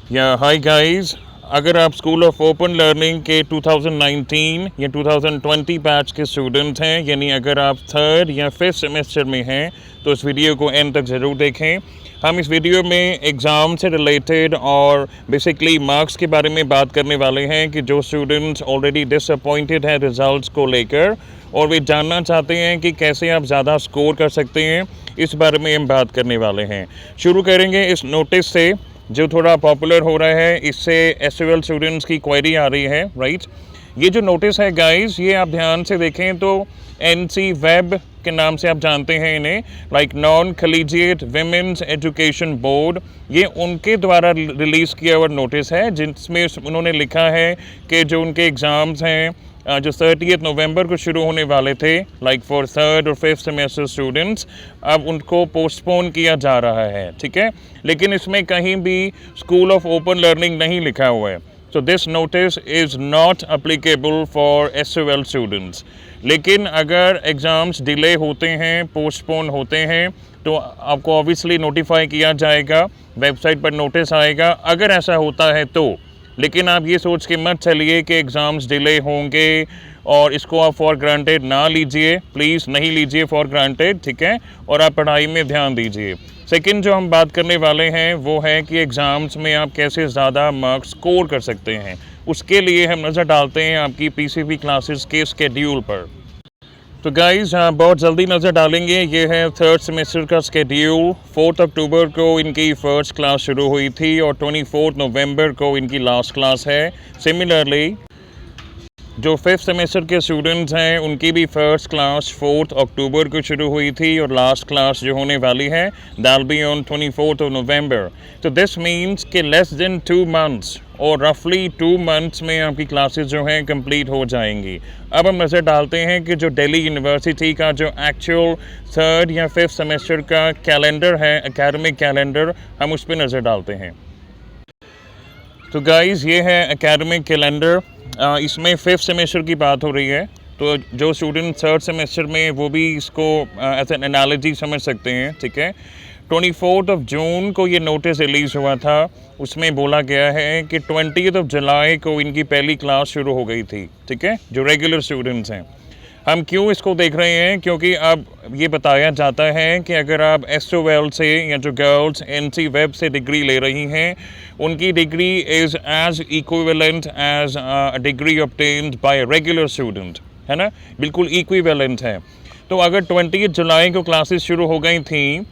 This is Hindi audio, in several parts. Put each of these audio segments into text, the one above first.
या हाय गाइस, अगर आप स्कूल ऑफ ओपन लर्निंग के 2019 या 2020 बैच के स्टूडेंट हैं, यानी अगर आप थर्ड या फिफ्थ सेमेस्टर में हैं, तो इस वीडियो को एंड तक ज़रूर देखें। हम इस वीडियो में एग्ज़ाम से रिलेटेड और बेसिकली मार्क्स के बारे में बात करने वाले हैं कि जो स्टूडेंट्स ऑलरेडी डिसअपॉइंटेड हैं रिजल्ट्स को लेकर और वे जानना चाहते हैं कि कैसे आप ज़्यादा स्कोर कर सकते हैं, इस बारे में हम बात करने वाले हैं। शुरू करेंगे इस नोटिस से जो थोड़ा पॉपुलर हो रहा है। इससे एसयूएल स्टूडेंट्स की क्वेरी आ रही है, राइट। ये जो नोटिस है गाइस, ये आप ध्यान से देखें तो एनसी वेब के नाम से आप जानते हैं इन्हें, like non collegiate women's education board, ये उनके द्वारा रिलीज़ किया हुआ नोटिस है जिसमें उन्होंने लिखा है कि जो उनके एग्ज़ाम्स हैं जो 30 नवंबर को शुरू होने वाले थे, लाइक फॉर थर्ड और फिफ्थ सेमेस्टर स्टूडेंट्स, अब उनको पोस्टपोन किया जा रहा है, ठीक है। लेकिन इसमें कहीं भी स्कूल ऑफ ओपन लर्निंग नहीं लिखा हुआ है। So this notice is not applicable for SUL students. लेकिन अगर एग्ज़ाम्स डिले होते हैं, पोस्टपोन होते हैं, तो आपको ऑब्वियसली नोटिफाई किया जाएगा, वेबसाइट पर नोटिस आएगा अगर ऐसा होता है तो। लेकिन आप ये सोच के मत चलिए कि एग्ज़ाम्स डिले होंगे और इसको आप फॉर ग्रांटेड ना लीजिए, प्लीज़ नहीं लीजिए फॉर ग्रांटेड, ठीक है। और आप पढ़ाई में ध्यान दीजिए। सेकंड जो हम बात करने वाले हैं वो है कि एग्ज़ाम्स में आप कैसे ज़्यादा मार्क्स स्कोर कर सकते हैं। उसके लिए हम नज़र डालते हैं आपकी पीसीबी क्लासेस के स्केड्यूल पर। तो गाइस बहुत जल्दी नज़र डालेंगे। ये है थर्ड सेमेस्टर का स्केड्यूल। 4 अक्टूबर को इनकी फ़र्स्ट क्लास शुरू हुई थी और 24 नवंबर को इनकी लास्ट क्लास है। सिमिलरली जो फिफ्थ सेमेस्टर के स्टूडेंट्स हैं उनकी भी फर्स्ट क्लास 4 अक्टूबर को शुरू हुई थी और लास्ट क्लास जो होने वाली है दैट बी ऑन 24 नवंबर। तो दिस मीन्स कि लेस देन 2 मंथ्स और रफली 2 मंथ्स में आपकी क्लासेस जो हैं कंप्लीट हो जाएंगी। अब हम नज़र डालते हैं कि जो दिल्ली यूनिवर्सिटी का जो एक्चुअल थर्ड या फिफ्थ सेमेस्टर का कैलेंडर है, एकेडमिक कैलेंडर, हम उस पर नज़र डालते हैं। तो गाइस ये है एकेडमिक कैलेंडर। इसमें फिफ्थ सेमेस्टर की बात हो रही है, तो जो स्टूडेंट थर्ड सेमेस्टर में वो भी इसको एज एन एनालॉजी समझ सकते हैं, ठीक है। 24 जून को ये नोटिस रिलीज़ हुआ था। उसमें बोला गया है कि 20 जुलाई को इनकी पहली क्लास शुरू हो गई थी, ठीक है, जो रेगुलर स्टूडेंट्स हैं। हम क्यों इसको देख रहे हैं, क्योंकि अब ये बताया जाता है कि अगर आप एसओएल से या जो गर्ल्स एनसी वेब से डिग्री ले रही हैं, उनकी degree is as equivalent as degree obtained by regular student, है ना, बिल्कुल इक्विवेलेंट है। तो अगर 20 जुलाई को क्लासेस शुरू हो गई थी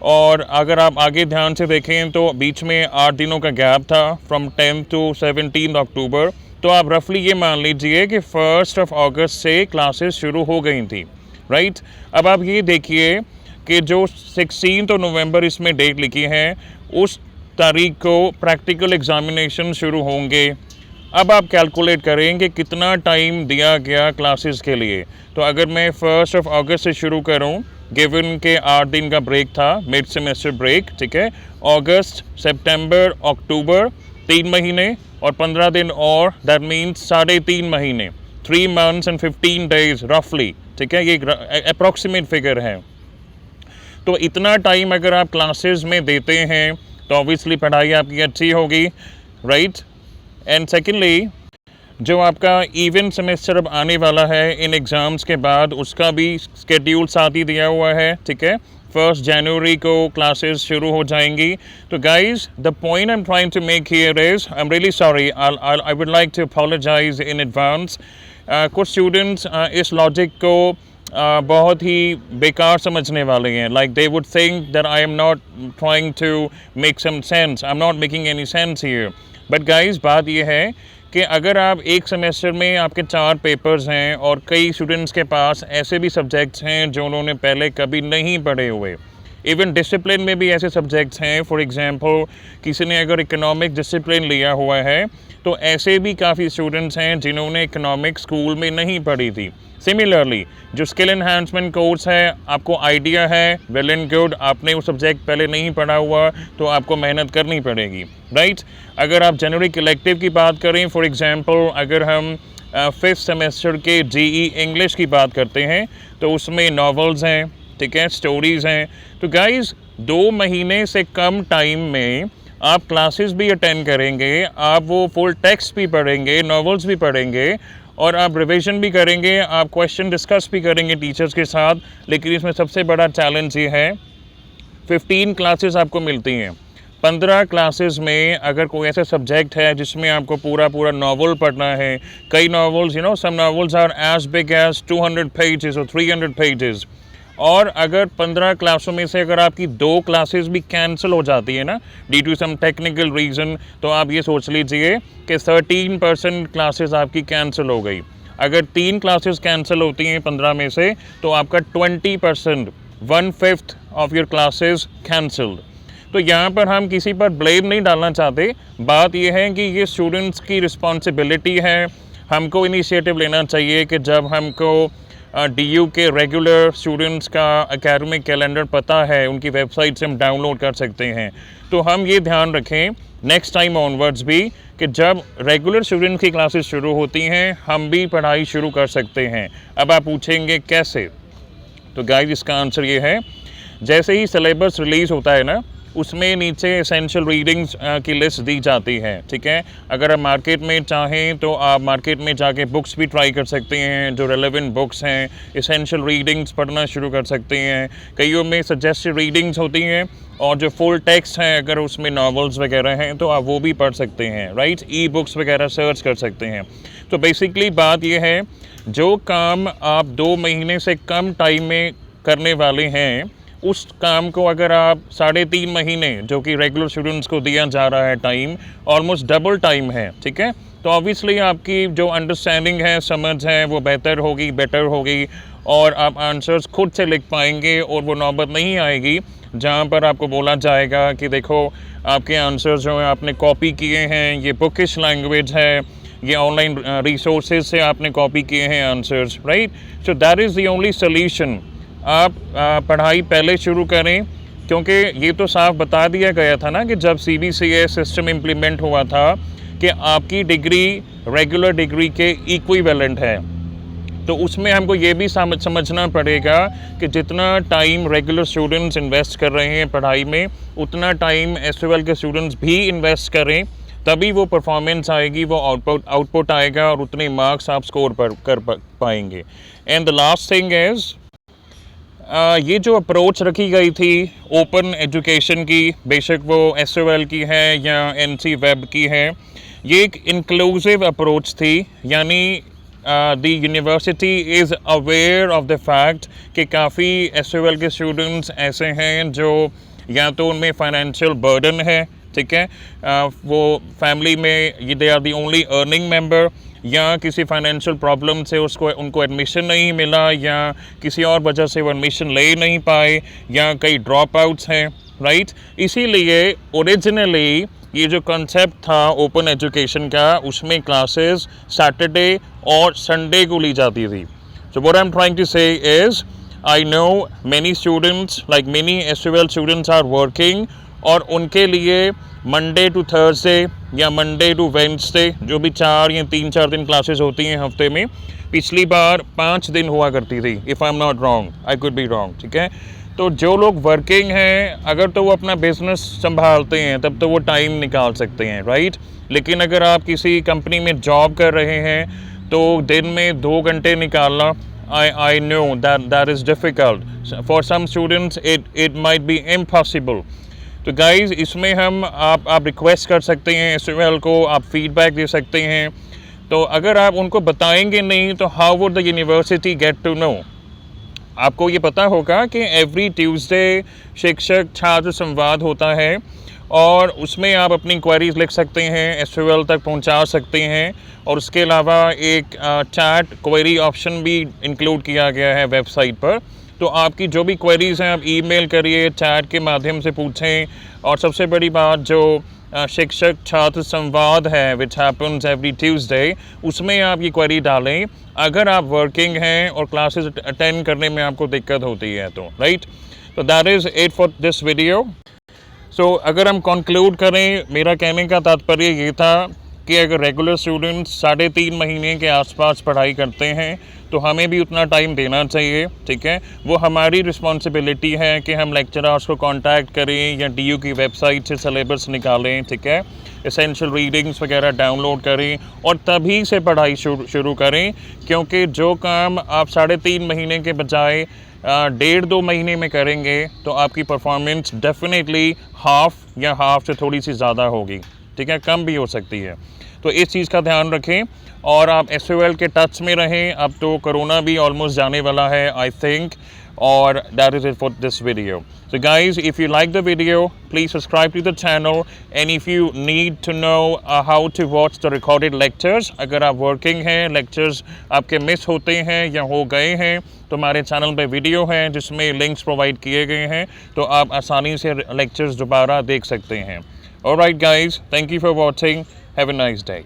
और अगर आप आगे ध्यान से देखें तो बीच में 8 दिनों का गैप था, फ्रॉम 10 to 17 अक्टूबर, तो आप रफली ये मान लीजिए कि 1 अगस्त से क्लासेस शुरू हो गई थी, राइट। अब आप ये देखिए कि जो 16 नवंबर इसमें डेट लिखी है, उस तारीख को प्रैक्टिकल एग्जामिनेशन शुरू होंगे। अब आप कैलकुलेट करें कि कितना टाइम दिया गया क्लासेस के लिए। तो अगर मैं 1 अगस्त से शुरू करूं, गिवन के 8 दिन का ब्रेक था, मिड सेमेस्टर ब्रेक, ठीक है, अगस्त, सितंबर, अक्टूबर, 3 महीने और 15 दिन और, दैट मीन्स 3.5 महीने, 3 months and 15 days रफली, ठीक है, ये अप्रॉक्सीमेट फिगर है। तो इतना टाइम अगर आप क्लासेस में देते हैं तो ऑब्वियसली पढ़ाई आपकी अच्छी होगी, राइट। एंड सेकेंडली जो आपका इवेंट सेमेस्टर अब आने वाला है इन एग्ज़ाम्स के बाद, उसका भी स्केड्यूल साथ ही दिया हुआ है, ठीक है। 1 जनवरी को क्लासेस शुरू हो जाएंगी। तो guys the point I am trying to make here is, I am really sorry, I would like to apologise in advance. कुछ स्टूडेंट्स इस लॉजिक को बहुत ही बेकार समझने वाले हैं, like they would think that I am not trying to make some sense, I am not making any sense here. But guys बात यह है कि अगर आप एक सेमेस्टर में आपके 4 पेपर्स हैं और कई स्टूडेंट्स के पास ऐसे भी सब्जेक्ट्स हैं जो उन्होंने पहले कभी नहीं पढ़े हुए, इवन डिसिप्लिन में भी ऐसे सब्जेक्ट्स हैं, फॉर एग्जांपल किसी ने अगर इकोनॉमिक डिसिप्लिन लिया हुआ है तो ऐसे भी काफ़ी स्टूडेंट्स हैं जिन्होंने इकोनॉमिक स्कूल में नहीं पढ़ी थी। सिमिलरली जो स्किल एनहांसमेंट कोर्स है, आपको आइडिया है, वेल एंड गुड, आपने वो सब्जेक्ट पहले नहीं पढ़ा हुआ तो आपको मेहनत करनी पड़ेगी, राइट। अगर आप जेनरिक इलेक्टिव की बात करें, फॉर एग्जांपल अगर हम फिफ्थ सेमेस्टर के जीई इंग्लिश की बात करते हैं तो उसमें नॉवेल्स हैं, ठीक है, स्टोरीज़ हैं। तो गाइज़ 2 महीने से कम टाइम में आप क्लासेस भी अटेंड करेंगे, आप वो फुल टेक्स्ट भी पढ़ेंगे, नॉवेल्स भी पढ़ेंगे और आप रिवीजन भी करेंगे, आप क्वेश्चन डिस्कस भी करेंगे टीचर्स के साथ। लेकिन इसमें सबसे बड़ा चैलेंज ये है 15 क्लासेस आपको मिलती हैं। 15 क्लासेस में अगर कोई ऐसा सब्जेक्ट है जिसमें आपको पूरा नावल पढ़ना है, कई novels some novels are as big as 200 pages और 300 पेजेस, और अगर 15 क्लासों में से अगर आपकी 2 क्लासेस भी कैंसिल हो जाती है ना due to some technical reason, तो आप ये सोच लीजिए कि 13% क्लासेस आपकी कैंसिल हो गई। अगर 3 क्लासेस कैंसिल होती हैं 15 में से, तो आपका 20%, 1/5 ऑफ योर क्लासेस कैंसल्ड। तो यहाँ पर हम किसी पर ब्लेम नहीं डालना चाहते, बात यह है कि ये स्टूडेंट्स की रिस्पॉन्सिबिलिटी है। हमको इनिशिएटिव लेना चाहिए कि जब हमको DU के रेगुलर स्टूडेंट्स का एकेडमिक कैलेंडर पता है, उनकी वेबसाइट से हम डाउनलोड कर सकते हैं, तो हम ये ध्यान रखें नेक्स्ट टाइम ऑनवर्ड्स भी कि जब रेगुलर स्टूडेंट्स की क्लासेस शुरू होती हैं हम भी पढ़ाई शुरू कर सकते हैं। अब आप पूछेंगे कैसे, तो गाइस इसका आंसर ये है, जैसे ही सिलेबस रिलीज़ होता है ना, उसमें नीचे एसेंशियल रीडिंग्स की लिस्ट दी जाती है, ठीक है। अगर आप मार्केट में चाहें तो आप मार्केट में जाके बुक्स भी ट्राई कर सकते हैं, जो रेलेवेंट बुक्स हैं, एसेंशियल रीडिंग्स पढ़ना शुरू कर सकते हैं। कईयों में सजेस्टेड रीडिंग्स होती हैं, और जो फुल टेक्स्ट हैं अगर उसमें नॉवेल्स वगैरह हैं तो आप वो भी पढ़ सकते हैं, राइट। ई बुक्स वगैरह सर्च कर सकते हैं। तो बेसिकली बात ये है, जो काम आप 2 महीने से कम टाइम में करने वाले हैं, उस काम को अगर आप 3.5 महीने, जो कि रेगुलर स्टूडेंट्स को दिया जा रहा है टाइम, ऑलमोस्ट डबल टाइम है, ठीक है। तो ऑब्वियसली आपकी जो अंडरस्टैंडिंग है, समझ है, वो बेटर होगी और आप आंसर्स खुद से लिख पाएंगे, और वो नौबत नहीं आएगी जहाँ पर आपको बोला जाएगा कि देखो आपके आंसर्स जो हैं आपने कॉपी किए हैं, ये बुकिश लैंग्वेज है, ये ऑनलाइन रिसोर्सेज से आपने कॉपी किए हैं answers, right. So that is the only solution. आप पढ़ाई पहले शुरू करें, क्योंकि ये तो साफ बता दिया गया था ना कि जब CBCS सिस्टम इम्प्लीमेंट हुआ था कि आपकी डिग्री रेगुलर डिग्री के इक्विवेलेंट है। तो उसमें हमको ये भी समझना पड़ेगा कि जितना टाइम रेगुलर स्टूडेंट्स इन्वेस्ट कर रहे हैं पढ़ाई में, उतना टाइम SOL के स्टूडेंट्स भी इन्वेस्ट करें, तभी वो परफॉर्मेंस आएगी, वो आउटपुट आएगा, और उतने मार्क्स आप स्कोर कर पाएंगे। And the last thing is, ये जो अप्रोच रखी गई थी ओपन एजुकेशन की, बेशक वो SOL की है या NC वेब की है, ये एक इंक्लूसिव अप्रोच थी। यानी the university is aware of the fact कि काफ़ी SOL के स्टूडेंट्स ऐसे हैं जो या तो उनमें फाइनेंशियल बर्डन है, ठीक है, वो फैमिली में they are the only earning member, या किसी फाइनेंशियल प्रॉब्लम से उनको एडमिशन नहीं मिला, या किसी और वजह से वो एडमिशन ले नहीं पाए, या कई ड्रॉप आउट्स हैं, राइट। इसीलिए ओरिजिनली ये जो कॉन्सेप्ट था ओपन एजुकेशन का, उसमें क्लासेस सैटरडे और संडे को ली जाती थी। So what I am trying to say is, I know many students like many SOL students are working, और उनके लिए मंडे टू थर्सडे या मंडे टू वेडनेसडे, जो भी 4 या 3-4 दिन क्लासेस होती हैं हफ्ते में, पिछली बार 5 दिन हुआ करती थी, if I am not wrong, I could be wrong, ठीक है। तो जो लोग वर्किंग हैं, अगर तो वो अपना बिजनेस संभालते हैं तब तो वो टाइम निकाल सकते हैं, राइट। लेकिन अगर आप किसी कंपनी में जॉब कर रहे हैं तो दिन में 2 घंटे निकालना, I know that is difficult for some students, it might be impossible. तो गाइज़ इसमें हम आप रिक्वेस्ट कर सकते हैं SOL को, आप फीडबैक दे सकते हैं। तो अगर आप उनको बताएंगे नहीं तो how would the university get to know. आपको ये पता होगा कि एवरी ट्यूसडे शिक्षक छात्र संवाद होता है, और उसमें आप अपनी क्वेरीज लिख सकते हैं, SOL तक पहुंचा सकते हैं, और उसके अलावा एक चैट क्वेरी ऑप्शन भी इंक्लूड किया गया है वेबसाइट पर। तो आपकी जो भी क्वेरीज़ हैं आप ईमेल करिए, चैट के माध्यम से पूछें। और सबसे बड़ी बात, जो शिक्षक छात्र संवाद है विच हैपन्स एवरी ट्यूसडे, उसमें आप ये क्वेरी डालें अगर आप वर्किंग हैं और क्लासेस अटेंड करने में आपको दिक्कत होती है तो, राइट। तो that is it for this video. So अगर हम कंक्लूड करें, मेरा कहने का तात्पर्य ये था जबकि अगर रेगुलर स्टूडेंट्स 3.5 महीने के आसपास पढ़ाई करते हैं तो हमें भी उतना टाइम देना चाहिए, ठीक है। वो हमारी रिस्पॉन्सिबिलिटी है कि हम लेक्चरर्स को कांटेक्ट करें या DU की वेबसाइट से सिलेबस निकालें, ठीक है, एसेंशियल रीडिंग्स वगैरह डाउनलोड करें और तभी से पढ़ाई शुरू करें, क्योंकि जो काम आप 3.5 महीने के बजाय 1.5-2 महीने में करेंगे तो आपकी परफॉर्मेंस डेफिनेटली हाफ से थोड़ी सी ज़्यादा होगी, ठीक है, कम भी हो सकती है। तो इस चीज़ का ध्यान रखें और आप SOL के टच में रहें। अब तो कोरोना भी ऑलमोस्ट जाने वाला है, आई थिंक, और that is it for this video. So guys, if you like the video, please subscribe to the channel, and if you need to know how to watch the recorded lectures, अगर आप working हैं, lectures आपके मिस होते हैं या हो गए हैं, तो हमारे चैनल पे वीडियो हैं जिसमें लिंक्स प्रोवाइड किए गए हैं, तो आप आसानी से lectures दोबारा देख सकते हैं। Alright guys, thank you for watching. Have a nice day.